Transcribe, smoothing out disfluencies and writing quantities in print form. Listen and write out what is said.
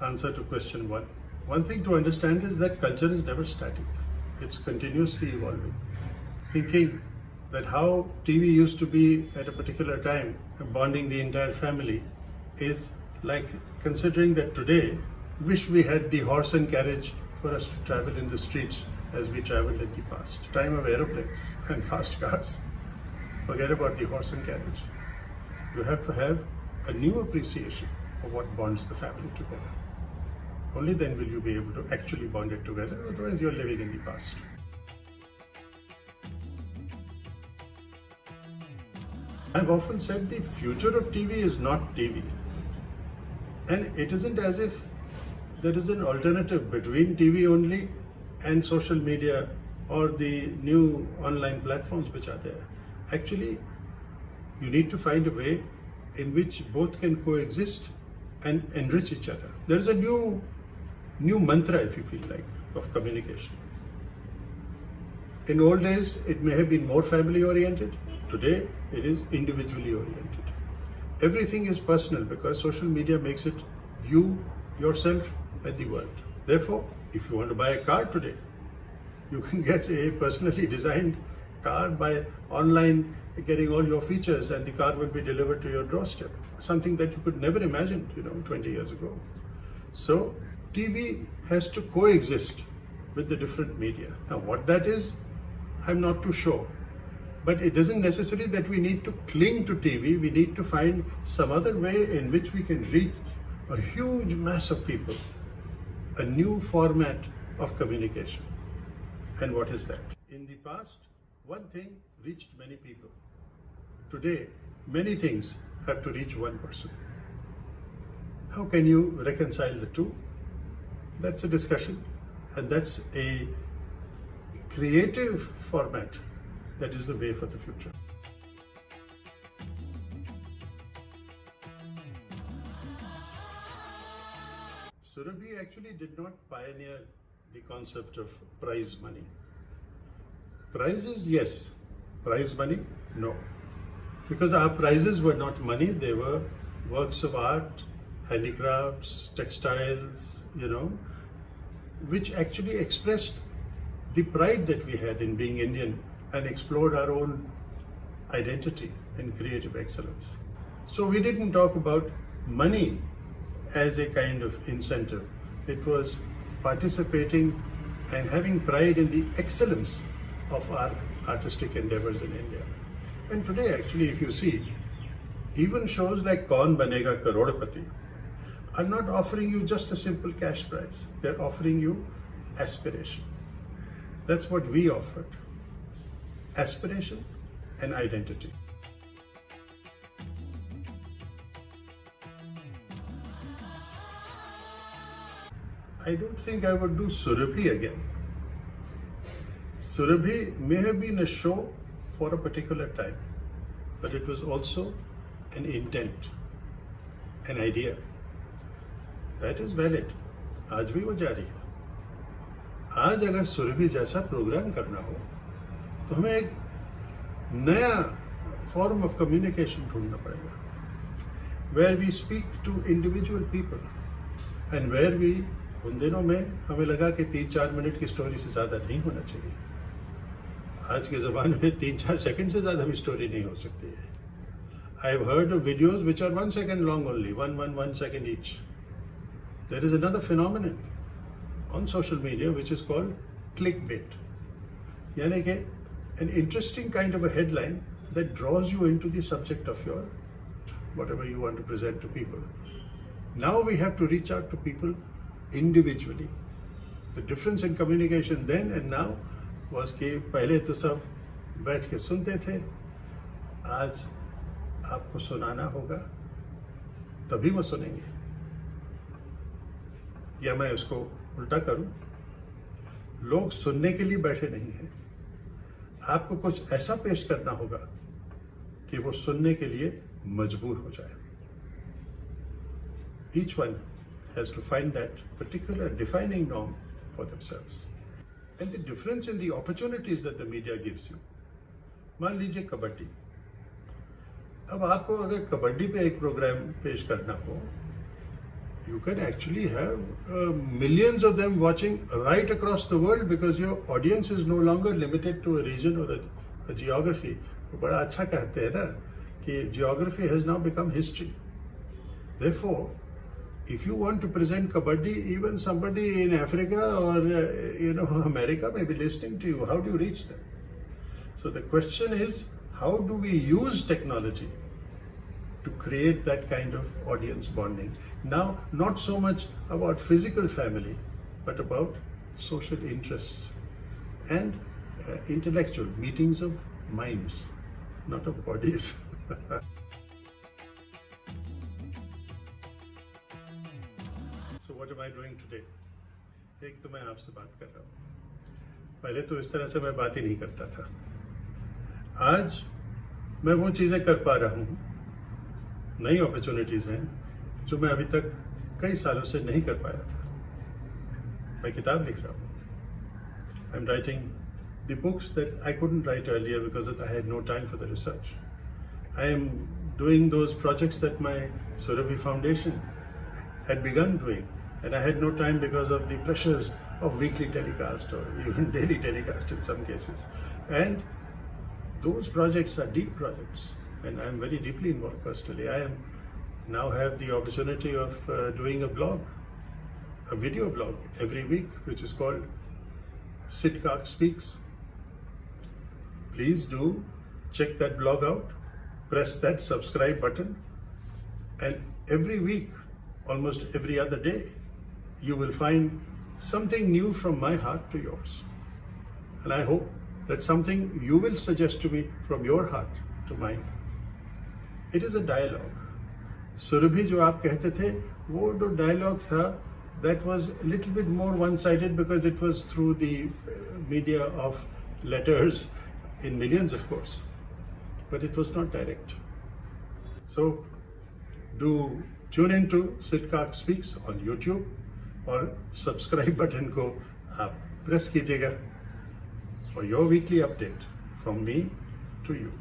answer to question one. One thing to understand is that culture is never static. It's continuously evolving. Thinking that how TV used to be at a particular time, bonding the entire family, is like considering that today, wish we had the horse and carriage for us to travel in the streets as we traveled in the past. Time of aeroplanes and fast cars. Forget about the horse and carriage. You have to have a new appreciation of what bonds the family together. Only then will you be able to actually bond it together, otherwise you're living in the past. I've often said the future of TV is not TV. And it isn't as if there is an alternative between TV only and social media or the new online platforms which are there. Actually, you need to find a way in which both can coexist and enrich each other. There is a new mantra, if you feel like, of communication. In old days, it may have been more family oriented. Today, it is individually oriented. Everything is personal because social media makes it you, yourself, and the world. Therefore, if you want to buy a car today, you can get a personally designed car by online, getting all your features, and the car will be delivered to your doorstep. Something that you could never imagine, 20 years ago. So, TV has to coexist with the different media. Now, what that is, I'm not too sure. But it isn't necessary that we need to cling to TV. We need to find some other way in which we can reach a huge mass of people. A new format of communication. And what is that? In the past, one thing reached many people. Today, many things have to reach one person. How can you reconcile the two? That's a discussion, and that's a creative format that is the way for the future. Surabhi actually did not pioneer the concept of prize money. Prizes, yes. Prize money, no. Because our prizes were not money, they were works of art, handicrafts, textiles, which actually expressed the pride that we had in being Indian and explored our own identity and creative excellence. So we didn't talk about money as a kind of incentive. It was participating and having pride in the excellence of our artistic endeavors in India. And today, actually, if you see, even shows like Kaun Banega Karodpati are not offering you just a simple cash prize. They're offering you aspiration. That's what we offered. Aspiration and identity. I don't think I would do Surabhi again. Surabhi may have been a show for a particular time, but it was also an intent, an idea. That is valid. आज भी वो जारी है. आज अगर सुरभि जैसा programme करना हो तो हमें एक नया फॉर्म ऑफ कम्युनिकेशन ढूंढना पड़ेगा, where we speak to individual people and where we, उन दिनों में हमें लगा कि 3-4 मिनट की स्टोरी से ज़्यादा नहीं होना चाहिए. आज के ज़माने में 3-4 सेकंड से ज़्यादा भी स्टोरी नहीं हो सकती है. I have heard of videos which are 1 second long only, one second each. There is another phenomenon on social media which is called clickbait. यानी कि an interesting kind of a headline that draws you into the subject of your whatever you want to present to people. Now we have to reach out to people individually. The difference in communication then and now was कि पहले तो सब बैठ के सुनते थे, आज आपको सुनाना होगा, तभी वो सुनेंगे. या मैं उसको उल्टा करूं, लोग सुनने के लिए बैठे नहीं हैं, आपको कुछ ऐसा पेश करना होगा कि वो सुनने के लिए मजबूर हो जाए. Each one has to find that particular defining norm for themselves. And the difference in the opportunities that the media gives you. मान लीजिए कबड्डी. अब आपको अगर कबड्डी पे एक प्रोग्राम पेश करना हो you can actually have millions of them watching right across the world because your audience is no longer limited to a region or a geography. बड़ा अच्छा कहते हैं ना कि geography has now become history. Therefore, if you want to present kabaddi, even somebody in Africa or America may be listening to you. How do you reach them? So the question is, how do we use technology to create that kind of audience bonding? Now, not so much about physical family, but about social interests and intellectual meetings of minds, not of bodies. So what am I doing today? एक तो मैं आपसे बात कर रहा हूँ. पहले तो इस तरह से मैं बात ही नहीं करता था. आज मैं वो चीजें कर पा रहा हूँ, नई अपॉर्चुनिटीज हैं जो मैं अभी तक कई सालों से नहीं कर पाया था. मैं किताब लिख रहा हूँ. I am writing the books that I couldn't write earlier because I had no time for the research. I am doing those projects that my Surabhi Foundation had begun doing, and I had no time because of the pressures of weekly telecast or even daily telecast in some cases. And those projects are deep projects, and I am very deeply involved personally. I am now have the opportunity of doing a blog, a video blog every week, which is called Sitkak Speaks. Please do check that blog out. Press that subscribe button, and every week, almost every other day, you will find something new from my heart to yours. And I hope that something you will suggest to me from your heart to mine. It is a dialogue. Surabhi जो आप कहते थे, वो जो dialogue था, that was a little bit more one-sided because it was through the media of letters in millions, of course. But it was not direct. So do tune into Sitkak Speaks on YouTube और subscribe button को आप press कीजिएगा for your weekly update from me to you.